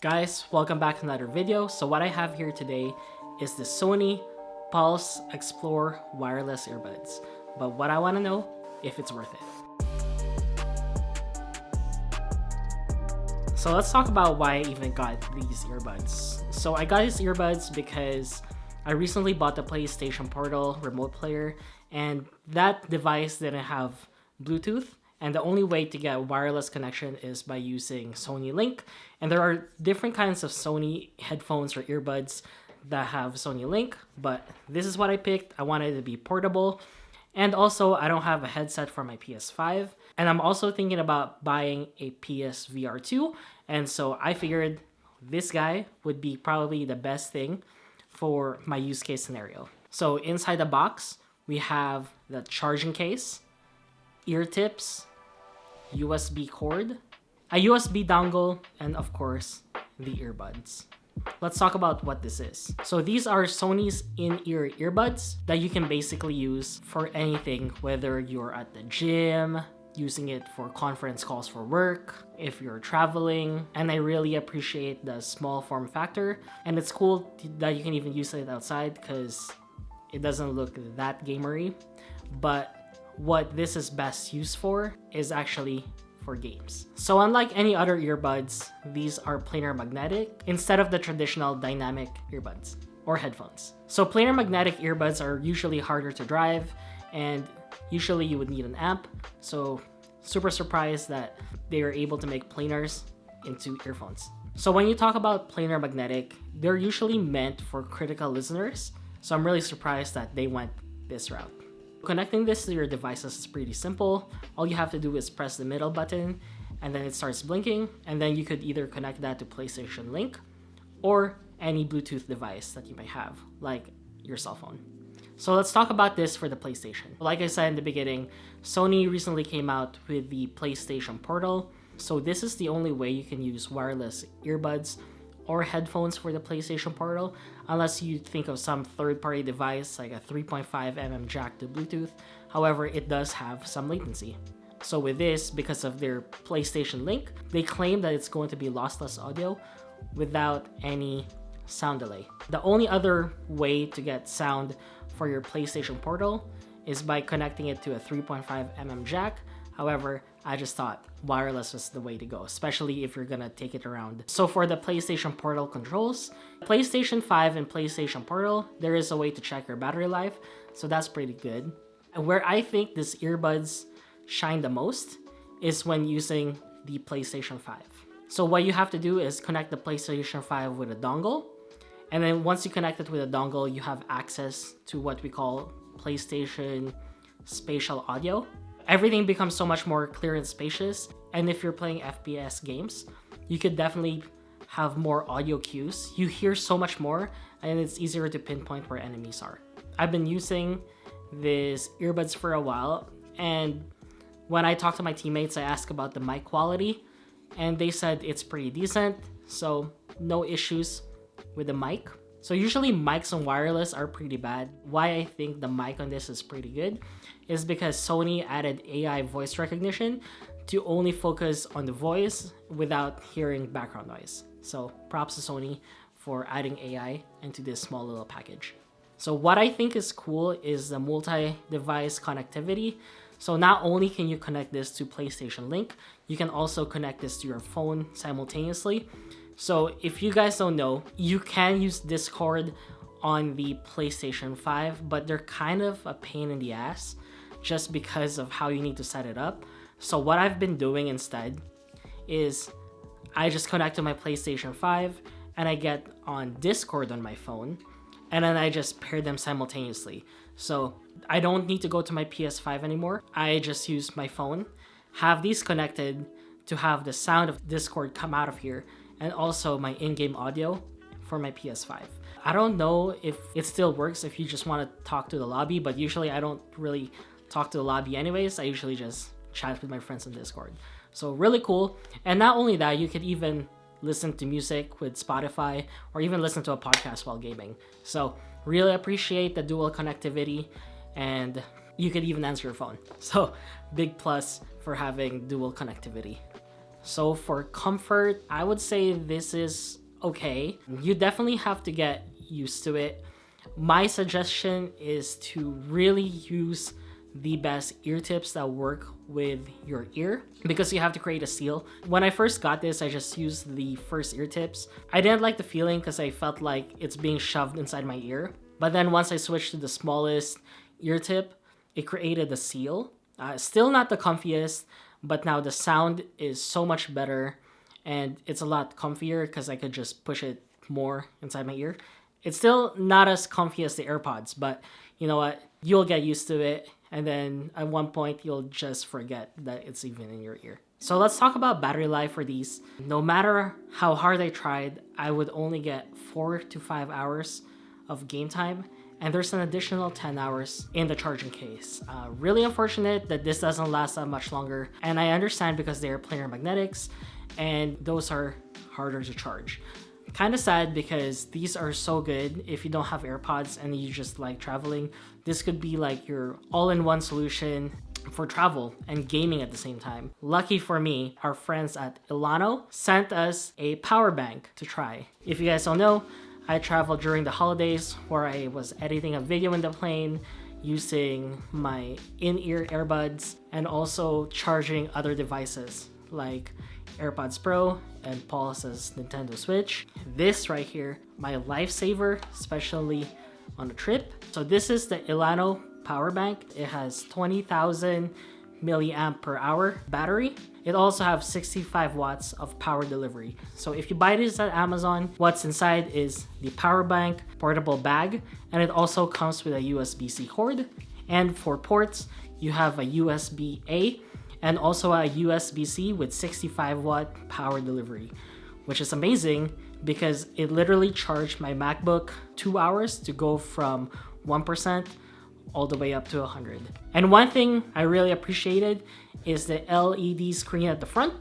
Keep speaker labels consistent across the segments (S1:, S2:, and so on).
S1: Guys, welcome back to another video. So what I have here today is the Sony Pulse Explore wireless earbuds. But what I want to know, if it's worth it. So let's talk about why I even got these earbuds. So I got these earbuds because I recently bought the PlayStation Portal remote player, and that device didn't have Bluetooth. And the only way to get a wireless connection is by using Sony Link. And there are different kinds of Sony headphones or earbuds that have Sony Link, but this is what I picked. I wanted it to be portable. And also, I don't have a headset for my PS5. And I'm also thinking about buying a PSVR 2. And so I figured this guy would be probably the best thing for my use case scenario. So inside the box, we have the charging case, ear tips, USB cord, a USB dongle, and of course, the earbuds. Let's talk about what this is. So these are Sony's in-ear earbuds that you can basically use for anything, whether you're at the gym, using it for conference calls for work, if you're traveling, and I really appreciate the small form factor. And it's cool that you can even use it outside because it doesn't look that gamery. But what this is best used for is actually for games. So unlike any other earbuds, these are planar magnetic instead of the traditional dynamic earbuds or headphones. So planar magnetic earbuds are usually harder to drive, and usually you would need an amp. So super surprised that they are able to make planars into earphones. So when you talk about planar magnetic, they're usually meant for critical listeners. So I'm really surprised that they went this route. Connecting this to your devices is pretty simple. All you have to do is press the middle button and then it starts blinking, and then you could either connect that to PlayStation Link or any Bluetooth device that you might have, like your cell phone. So let's talk about this for the PlayStation. Like I said in the beginning, Sony recently came out with the PlayStation Portal. So this is the only way you can use wireless earbuds or headphones for the PlayStation Portal, unless you think of some third-party device like a 3.5mm jack to Bluetooth. However, it does have some latency. So with this, because of their PlayStation Link, they claim that it's going to be lossless audio without any sound delay. The only other way to get sound for your PlayStation Portal is by connecting it to a 3.5mm jack. However, I just thought wireless was the way to go, especially if you're gonna take it around. So for the PlayStation Portal controls, PlayStation 5 and PlayStation Portal, there is a way to check your battery life, so that's pretty good. And where I think these earbuds shine the most is when using the PlayStation 5. So what you have to do is connect the PlayStation 5 with a dongle, and then once you connect it with a dongle, you have access to what we call PlayStation Spatial Audio. Everything becomes so much more clear and spacious, and if you're playing FPS games, you could definitely have more audio cues. You hear so much more, and it's easier to pinpoint where enemies are. I've been using these earbuds for a while, and when I talk to my teammates, I ask about the mic quality, and they said it's pretty decent, so no issues with the mic. So usually mics on wireless are pretty bad. Why I think the mic on this is pretty good is because Sony added AI voice recognition to only focus on the voice without hearing background noise. So props to Sony for adding AI into this small little package. So what I think is cool is the multi-device connectivity. So not only can you connect this to PlayStation Link, you can also connect this to your phone simultaneously. So if you guys don't know, you can use Discord on the PlayStation 5, but they're kind of a pain in the ass just because of how you need to set it up. So what I've been doing instead is I just connect to my PlayStation 5 and I get on Discord on my phone, and then I just pair them simultaneously. So I don't need to go to my PS5 anymore. I just use my phone, have these connected to have the sound of Discord come out of here, and also my in-game audio for my PS5. I don't know if it still works if you just want to talk to the lobby, but usually I don't really talk to the lobby anyways. I usually just chat with my friends on Discord. So really cool. And not only that, you could even listen to music with Spotify or even listen to a podcast while gaming. So really appreciate the dual connectivity, and you could even answer your phone. So big plus for having dual connectivity. So for comfort, I would say this is okay. You definitely have to get used to it. My suggestion is to really use the best ear tips that work with your ear, because you have to create a seal. When I first got this, I just used the first ear tips. I didn't like the feeling because I felt like it's being shoved inside my ear. But then once I switched to the smallest ear tip, it created a seal. Still not the comfiest, but now the sound is so much better and it's a lot comfier because I could just push it more inside my ear. It's still not as comfy as the AirPods, but you know what? You'll get used to it, and then at one point you'll just forget that it's even in your ear. So let's talk about battery life for these. No matter how hard I tried, I would only get 4 to 5 hours of game time, and there's an additional 10 hours in the charging case. Really unfortunate that this doesn't last that much longer, and I understand because they are planar magnetics, and those are harder to charge. Kind of sad because these are so good if you don't have AirPods and you just like traveling. This could be like your all-in-one solution for travel and gaming at the same time. Lucky for me, our friends at Ilano sent us a power bank to try. If you guys don't know, I traveled during the holidays where I was editing a video in the plane using my in-ear earbuds and also charging other devices like AirPods Pro and Paul's Nintendo Switch. This right here, my lifesaver, especially on a trip. So this is the Ilano power bank. It has 20,000 milliamp per hour battery. It also has 65 watts of power delivery. So if you buy this at Amazon, what's inside is the power bank, portable bag, and it also comes with a USB-C cord. And for ports, you have a USB-A and also a USB-C with 65 watt power delivery, which is amazing because it literally charged my MacBook 2 hours to go from 1% all the way up to 100. And one thing I really appreciated is the LED screen at the front,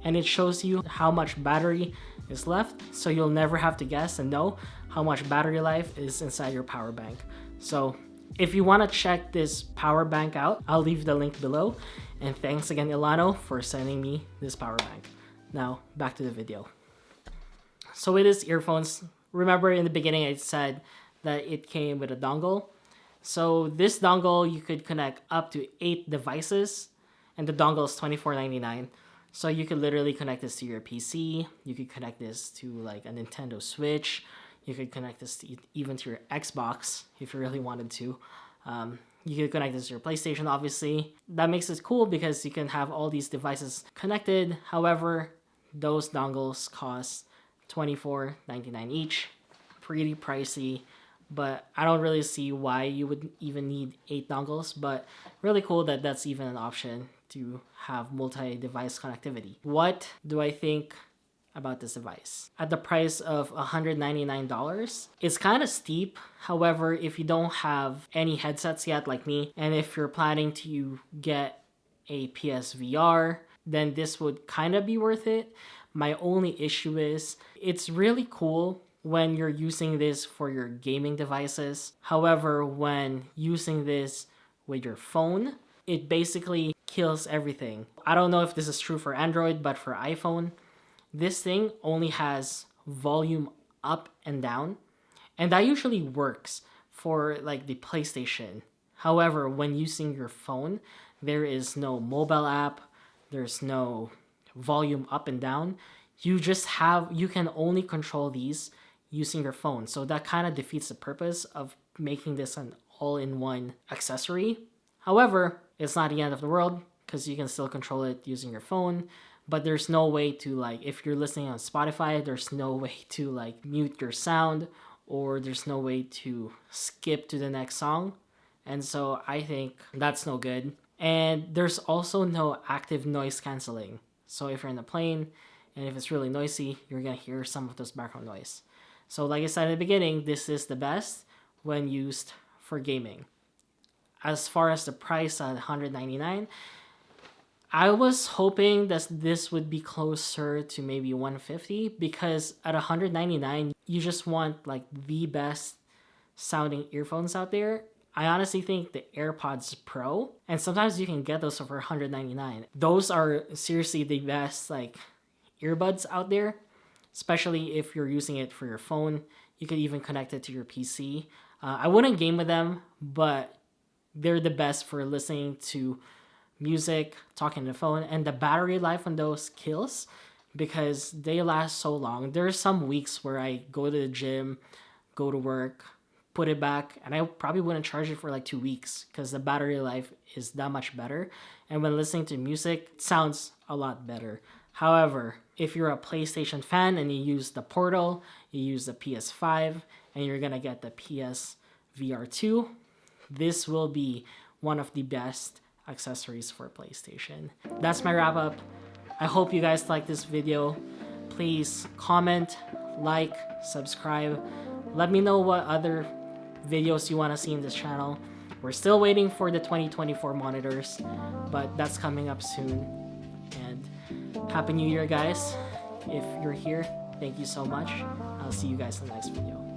S1: and it shows you how much battery is left, so you'll never have to guess and know how much battery life is inside your power bank. So if you want to check this power bank out, I'll leave the link below. And thanks again, Ilano, for sending me this power bank. Now, back to the video. So with these earphones, remember in the beginning I said that it came with a dongle. So this dongle, you could connect up to 8 devices, and the dongle is $24.99. So you could literally connect this to your PC. You could connect this to like a Nintendo Switch. You could connect this to even to your Xbox if you really wanted to. You can connect this to your PlayStation, obviously. That makes it cool because you can have all these devices connected. However, those dongles cost $24.99 each. Pretty pricey, but I don't really see why you would even need 8 dongles, but really cool that that's even an option to have multi-device connectivity. What do I think about this device? At the price of $199, it's kind of steep. However, if you don't have any headsets yet like me, and if you're planning to get a PSVR, then this would kind of be worth it. My only issue is it's really cool when you're using this for your gaming devices. However, when using this with your phone, it basically kills everything. I don't know if this is true for Android, but for iPhone, this thing only has volume up and down, and that usually works for like the PlayStation. However, when using your phone, there is no mobile app, there's no volume up and down. You can only control these using your phone. So that kind of defeats the purpose of making this an all-in-one accessory. However, it's not the end of the world because you can still control it using your phone. But there's no way to like, if you're listening on Spotify, there's no way to like mute your sound, or there's no way to skip to the next song. And so I think that's no good. And there's also no active noise canceling. So if you're in a plane and if it's really noisy, you're gonna hear some of those background noise. So like I said in the beginning, this is the best when used for gaming. As far as the price at $199, I was hoping that this would be closer to maybe $150, because at $199, you just want like the best sounding earphones out there. I honestly think the AirPods Pro, and sometimes you can get those for $199. Those are seriously the best like earbuds out there, especially if you're using it for your phone. You could even connect it to your PC. I wouldn't game with them, but they're the best for listening to music, talking on the phone, and the battery life on those kills because they last so long. There's some weeks where I go to the gym, go to work, put it back, and I probably wouldn't charge it for like 2 weeks because the battery life is that much better. And when listening to music, it sounds a lot better. However, if you're a PlayStation fan and you use the Portal, you use the PS5, and you're gonna get the PS VR2, this will be one of the best accessories for PlayStation. That's my wrap up. I hope you guys like this video. Please comment, like, subscribe. Let me know what other videos you want to see in this channel. We're still waiting for the 2024 monitors, but that's coming up soon. And Happy New Year, guys. If you're here, thank you so much. I'll see you guys in the next video.